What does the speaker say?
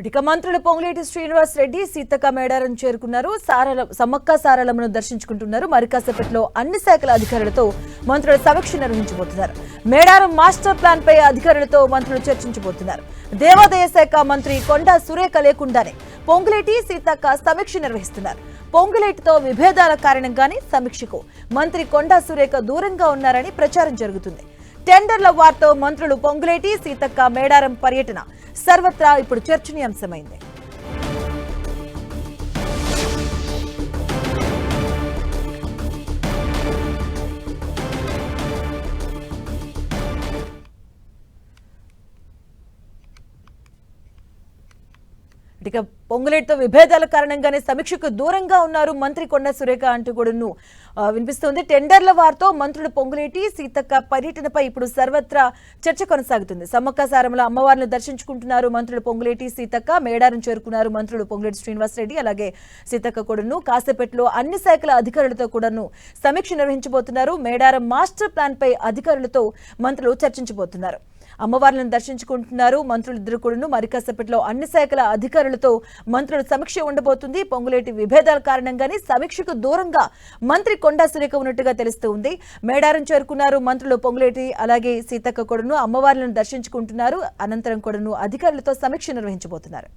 ఇక మంత్రులు పొంగులేటి శ్రీనివాస్ రెడ్డి సీతక్క మేడారం చేరుకున్నారు. సమ్మక్క సారలమ్మను దర్శించుకుంటున్నారు. మరికాసేపట్లో అన్ని శాఖల అధికారులతో మంత్రులు సమీక్ష నిర్వహించబోతున్నారు. మేడారం మాస్టర్ ప్లాన్ పై అధికారులతో మంత్రులు చర్చించబోతున్నారు. దేవాదాయ శాఖ మంత్రి కొండా సురేఖ లేకుండానే పొంగులేటి సీతక్క సమీక్ష నిర్వహిస్తున్నారు. పొంగులేటితో విభేదాల కారణంగానే సమీక్షకు మంత్రి కొండా సురేఖ దూరంగా ఉన్నారని ప్రచారం జరుగుతుంది. టెండర్ల వార్తో మంత్రులు పొంగులేటి సీతక్క మేడారం పర్యటన సర్వత్రా ఇప్పుడు చర్చనీయాంశమైంది. ఇక పొంగులేటితో విభేదాల కారణంగానే సమీక్షకు దూరంగా ఉన్నారు మంత్రి కొండా సురేఖ అంటూ కూడా వినిపిస్తోంది. టెండర్ల వార్తో మంత్రులు పొంగులేటి సీతక్క పర్యటనపై ఇప్పుడు సర్వత్రా చర్చ కొనసాగుతుంది. సమ్మక్క సారమ్మల అమ్మవారిని దర్శించుకుంటున్నారు మంత్రులు పొంగులేటి సీతక్క. మేడారం చేరుకున్నారు మంత్రులు పొంగులేటి శ్రీనివాస్ రెడ్డి అలాగే సీతక్క కూడాను. కాసేపట్లో అన్ని శాఖల అధికారులతో కూడాను సమీక్ష నిర్వహించబోతున్నారు. మేడారం మాస్టర్ ప్లాన్ పై అధికారులతో మంత్రులు చర్చించబోతున్నారు. అమ్మవార్లను దర్శించుకుంటున్నారు మంత్రులిద్దరు కూడాను. మరికాసేపట్లో అన్ని శాఖల అధికారులతో మంత్రుల సమీక్ష ఉండబోతుంది. పొంగులేటి విభేదాల కారణంగానే సమీక్షకు దూరంగా మంత్రి కొండా సురేఖ ఉన్నట్టుగా తెలుస్తూ ఉంది. మేడారం చేరుకున్నారు మంత్రులు పొంగులేటి అలాగే సీతక్క కూడాను. అమ్మవార్లను దర్శించుకుంటున్నారు. అనంతరం కూడాను అధికారులతో సమీక్ష నిర్వహించబోతున్నారు.